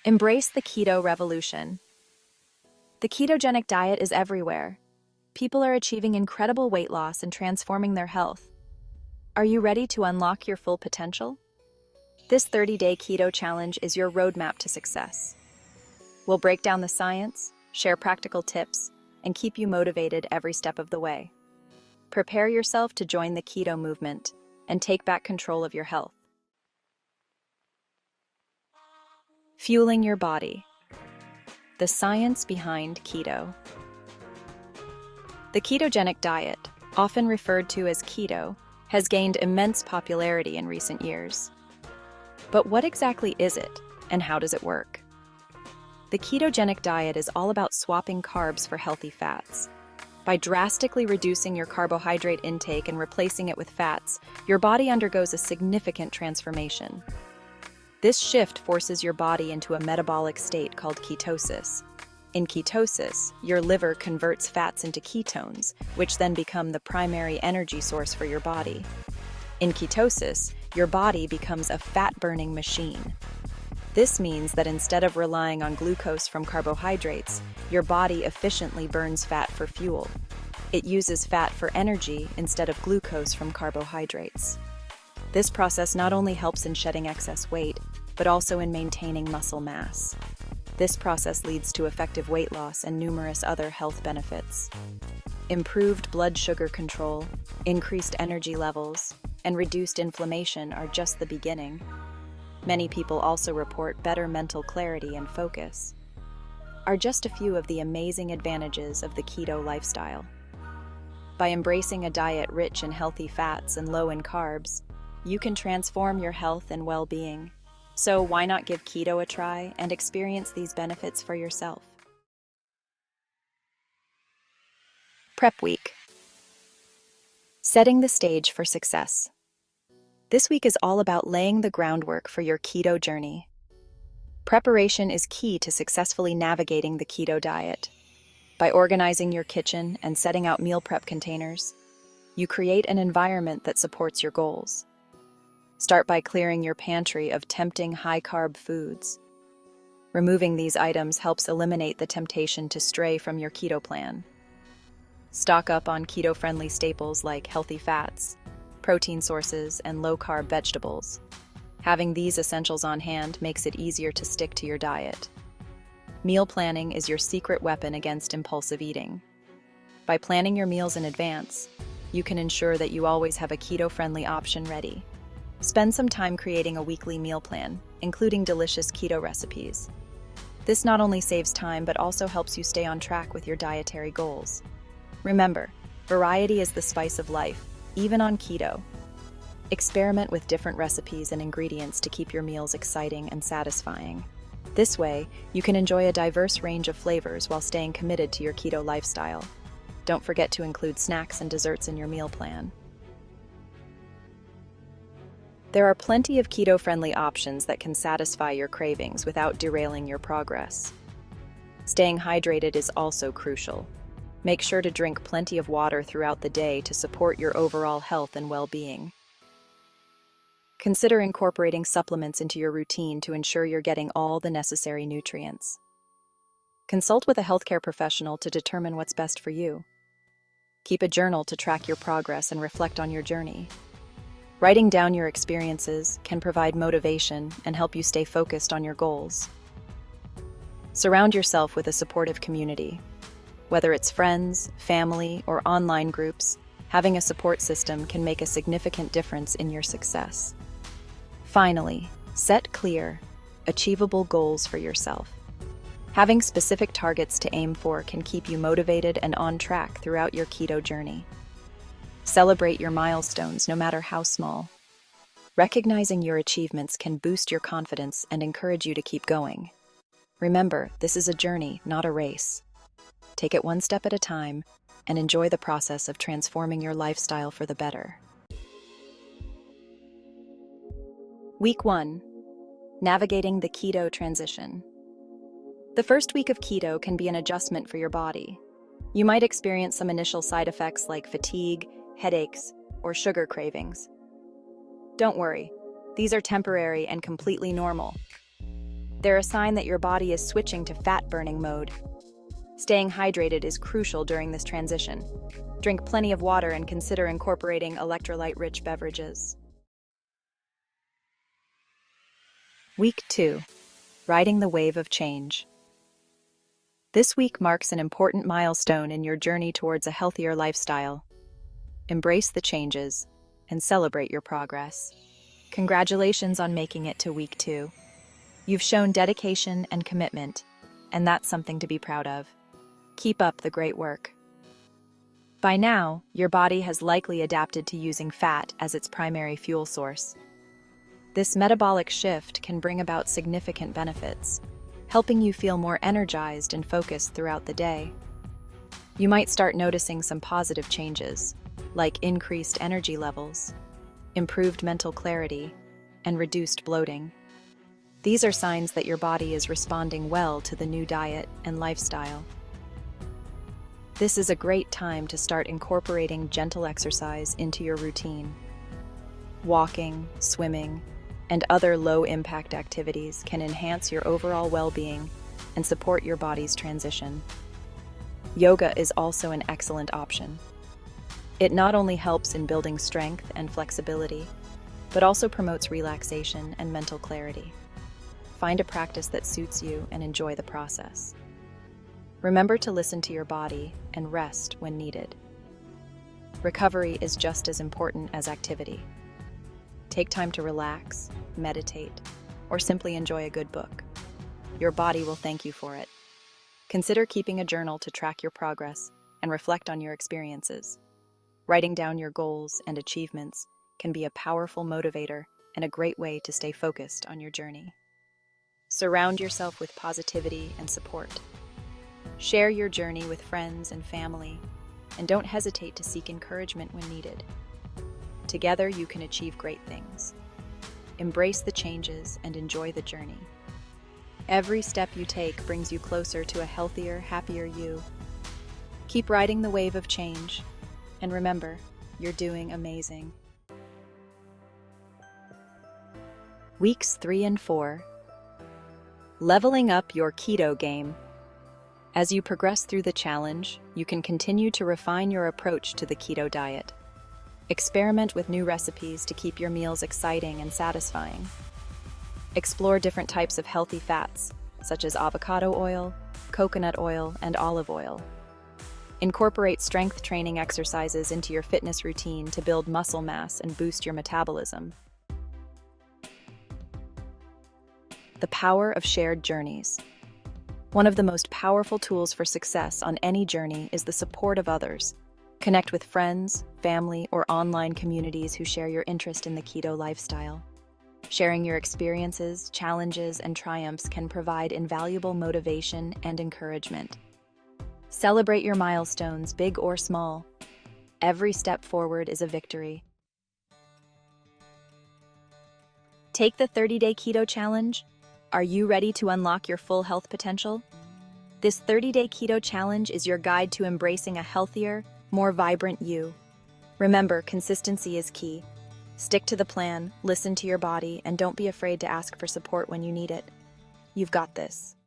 Embrace the keto revolution. The ketogenic diet is everywhere. People are achieving incredible weight loss and transforming their health. Are you ready to unlock your full potential? This 30-day keto challenge is your roadmap to success. We'll break down the science, share practical tips, and keep you motivated every step of the way. Prepare yourself to join the keto movement and take back control of your health. Fueling your body. The science behind keto. The ketogenic diet, often referred to as keto, has gained immense popularity in recent years. But what exactly is it, and how does it work? The ketogenic diet is all about swapping carbs for healthy fats. By drastically reducing your carbohydrate intake and replacing it with fats, your body undergoes a significant transformation. This shift forces your body into a metabolic state called ketosis. In ketosis, your liver converts fats into ketones, which then become the primary energy source for your body. In ketosis, your body becomes a fat-burning machine. This means that instead of relying on glucose from carbohydrates, your body efficiently burns fat for fuel. It uses fat for energy instead of glucose from carbohydrates. This process not only helps in shedding excess weight, but also in maintaining muscle mass. This process leads to effective weight loss and numerous other health benefits. Improved blood sugar control, increased energy levels, and reduced inflammation are just the beginning. Many people also report better mental clarity and focus. Are just a few of the amazing advantages of the keto lifestyle. By embracing a diet rich in healthy fats and low in carbs, you can transform your health and well-being. So why not give keto a try and experience these benefits for yourself? Prep Week. Setting the stage for success. This week is all about laying the groundwork for your keto journey. Preparation is key to successfully navigating the keto diet. By organizing your kitchen and setting out meal prep containers, you create an environment that supports your goals. Start by clearing your pantry of tempting high-carb foods. Removing these items helps eliminate the temptation to stray from your keto plan. Stock up on keto-friendly staples like healthy fats, protein sources, and low-carb vegetables. Having these essentials on hand makes it easier to stick to your diet. Meal planning is your secret weapon against impulsive eating. By planning your meals in advance, you can ensure that you always have a keto-friendly option ready. Spend some time creating a weekly meal plan, including delicious keto recipes. This not only saves time, but also helps you stay on track with your dietary goals. Remember, variety is the spice of life, even on keto. Experiment with different recipes and ingredients to keep your meals exciting and satisfying. This way, you can enjoy a diverse range of flavors while staying committed to your keto lifestyle. Don't forget to include snacks and desserts in your meal plan. There are plenty of keto-friendly options that can satisfy your cravings without derailing your progress. Staying hydrated is also crucial. Make sure to drink plenty of water throughout the day to support your overall health and well-being. Consider incorporating supplements into your routine to ensure you're getting all the necessary nutrients. Consult with a healthcare professional to determine what's best for you. Keep a journal to track your progress and reflect on your journey. Writing down your experiences can provide motivation and help you stay focused on your goals. Surround yourself with a supportive community. Whether it's friends, family, or online groups, having a support system can make a significant difference in your success. Finally, set clear, achievable goals for yourself. Having specific targets to aim for can keep you motivated and on track throughout your keto journey. Celebrate your milestones, no matter how small. Recognizing your achievements can boost your confidence and encourage you to keep going. Remember, this is a journey, not a race. Take it one step at a time and enjoy the process of transforming your lifestyle for the better. Week 1. Navigating the keto transition. The first week of keto can be an adjustment for your body. You might experience some initial side effects like fatigue, headaches, or sugar cravings. Don't worry, these are temporary and completely normal. They're a sign that your body is switching to fat-burning mode. Staying hydrated is crucial during this transition. Drink plenty of water and consider incorporating electrolyte-rich beverages. Week 2. Riding the Wave of Change. This week marks an important milestone in your journey towards a healthier lifestyle. Embrace the changes and celebrate your progress. Congratulations on making it to week 2. You've shown dedication and commitment, and that's something to be proud of. Keep up the great work. By now, your body has likely adapted to using fat as its primary fuel source. This metabolic shift can bring about significant benefits, helping you feel more energized and focused throughout the day. You might start noticing some positive changes, like increased energy levels, improved mental clarity, and reduced bloating. These are signs that your body is responding well to the new diet and lifestyle. This is a great time to start incorporating gentle exercise into your routine. Walking, swimming, and other low-impact activities can enhance your overall well-being and support your body's transition. Yoga is also an excellent option. It not only helps in building strength and flexibility, but also promotes relaxation and mental clarity. Find a practice that suits you and enjoy the process. Remember to listen to your body and rest when needed. Recovery is just as important as activity. Take time to relax, meditate, or simply enjoy a good book. Your body will thank you for it. Consider keeping a journal to track your progress and reflect on your experiences. Writing down your goals and achievements can be a powerful motivator and a great way to stay focused on your journey. Surround yourself with positivity and support. Share your journey with friends and family, and don't hesitate to seek encouragement when needed. Together, you can achieve great things. Embrace the changes and enjoy the journey. Every step you take brings you closer to a healthier, happier you. Keep riding the wave of change, and remember, you're doing amazing. Weeks 3 and 4. Leveling up your keto game. As you progress through the challenge, you can continue to refine your approach to the keto diet. Experiment with new recipes to keep your meals exciting and satisfying. Explore different types of healthy fats, such as avocado oil, coconut oil, and olive oil. Incorporate strength training exercises into your fitness routine to build muscle mass and boost your metabolism. The power of shared journeys. One of the most powerful tools for success on any journey is the support of others. Connect with friends, family, or online communities who share your interest in the keto lifestyle. Sharing your experiences, challenges, and triumphs can provide invaluable motivation and encouragement. Celebrate your milestones, big or small. Every step forward is a victory. Take the 30-day keto challenge. Are you ready to unlock your full health potential? This 30-day keto challenge is your guide to embracing a healthier, more vibrant you. Remember, consistency is key. Stick to the plan, listen to your body, and don't be afraid to ask for support when you need it. You've got this.